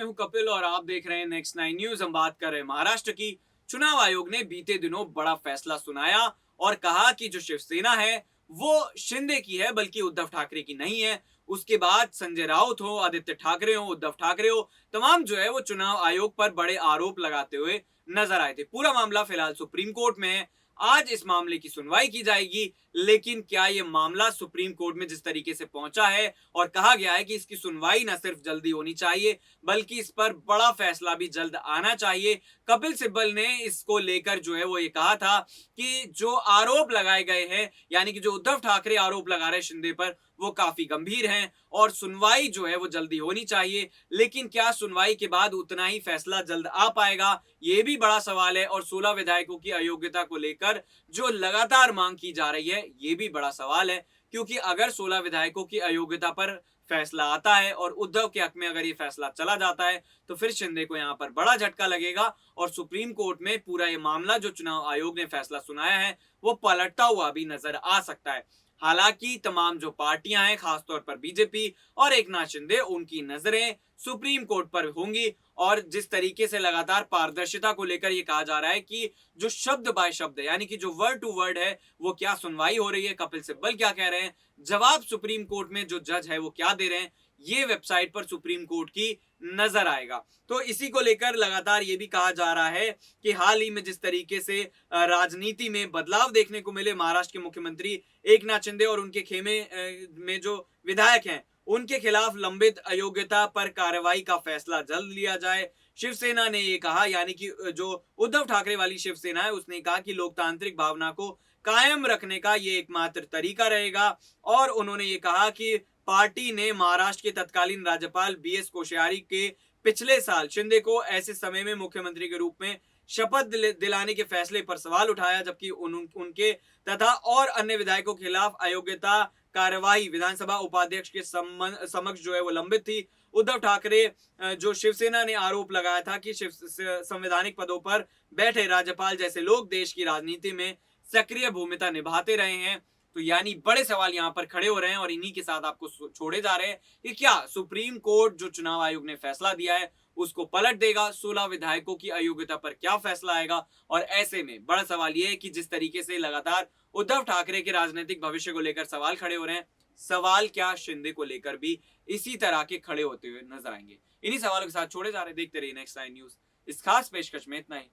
मैं हूं कपिल और आप देख रहे हैं नेक्स्ट 9 न्यूज। हम बात कर रहे हैं महाराष्ट्र की। चुनाव आयोग ने बीते दिनों बड़ा फैसला सुनाया और कहा कि जो शिवसेना है वो शिंदे की है, बल्कि उद्धव ठाकरे की नहीं है। उसके बाद संजय राउत हो, आदित्य ठाकरे हो, उद्धव ठाकरे हो, तमाम जो है वो चुनाव आयोग पर बड़े आरोप लगाते हुए नजर आए थे। पूरा मामला फिलहाल सुप्रीम कोर्ट में है। आज इस मामले की सुनवाई की जाएगी, लेकिन क्या यह मामला सुप्रीम कोर्ट में जिस तरीके से पहुंचा है और कहा गया है कि इसकी सुनवाई न सिर्फ जल्दी होनी चाहिए बल्कि इस पर बड़ा फैसला भी जल्द आना चाहिए। कपिल सिब्बल ने इसको लेकर जो है वो ये कहा था कि जो आरोप लगाए गए हैं, यानी कि जो उद्धव ठाकरे आरोप लगा रहे हैं शिंदे पर, वो काफी गंभीर हैं और सुनवाई जो है वो जल्दी होनी चाहिए। लेकिन क्या सुनवाई के बाद उतना ही फैसला जल्द आ पाएगा, ये भी बड़ा सवाल है। और 16 विधायकों की अयोग्यता को लेकर जो लगातार मांग की जा रही है, ये भी बड़ा सवाल है, क्योंकि अगर 16 विधायकों की अयोग्यता पर फैसला आता है और उद्धव के हक में अगर ये फैसला चला जाता है तो फिर शिंदे को यहां पर बड़ा झटका लगेगा और सुप्रीम कोर्ट में पूरा ये मामला जो चुनाव आयोग ने फैसला सुनाया है वो पलटता हुआ भी नजर आ सकता है। हालांकि तमाम जो पार्टियां हैं, खासतौर पर बीजेपी और एकनाथ शिंदे, उनकी नजरें सुप्रीम कोर्ट पर होंगी। और जिस तरीके से लगातार पारदर्शिता को लेकर ये कहा जा रहा है कि जो शब्द बाय शब्द है, यानी कि जो वर्ड टू वर्ड है, वो क्या सुनवाई हो रही है, कपिल सिब्बल क्या कह रहे हैं, जवाब सुप्रीम कोर्ट में जो जज है वो क्या दे रहे हैं, ये वेबसाइट पर सुप्रीम कोर्ट की नजर आएगा। तो इसी को लेकर लगातार ये भी कहा जा रहा है कि हाल ही में जिस तरीके से राजनीति में बदलाव देखने को मिले, महाराष्ट्र के मुख्यमंत्री एकनाथ शिंदे और उनके खेमे में जो विधायक हैं, उनके खिलाफ लंबित अयोग्यता पर कार्रवाई का फैसला जल्द लिया जाए। शिवसेना ने ये कहा, यानी कि जो उद्धव ठाकरे वाली शिवसेना है, उसने कहा कि लोकतांत्रिक भावना को कायम रखने का ये एकमात्र तरीका रहेगा। और उन्होंने ये कहा कि पार्टी ने महाराष्ट्र के तत्कालीन राज्यपाल बीएस कोश्यारी के पिछले साल शिंदे को ऐसे समय में मुख्यमंत्री के रूप में शपथ दिलाने के फैसले पर सवाल उठाया, जबकि उनके तथा और अन्य विधायकों के खिलाफ अयोग्यता कार्यवाही विधानसभा उपाध्यक्ष के समक्ष जो है वो लंबित थी। उद्धव ठाकरे जो शिवसेना ने आरोप लगाया था कि संवैधानिक पदों पर बैठे राज्यपाल जैसे लोग देश की राजनीति में सक्रिय भूमिका निभाते रहे हैं। तो यानी बड़े सवाल यहाँ पर खड़े हो रहे हैं और इन्हीं के साथ आपको छोड़े जा रहे हैं कि क्या सुप्रीम कोर्ट जो चुनाव आयोग ने फैसला दिया है उसको पलट देगा, 16 विधायकों की अयोग्यता पर क्या फैसला आएगा। और ऐसे में बड़ा सवाल यह है कि जिस तरीके से लगातार उद्धव ठाकरे के राजनीतिक भविष्य को लेकर सवाल खड़े हो रहे हैं, सवाल क्या शिंदे को लेकर भी इसी तरह के खड़े होते हुए नजर आएंगे। इन्हीं सवालों के साथ छोड़े जा रहे, देखते रहिए नेक्स्ट 9 न्यूज। इस खास पेशकश में इतना ही।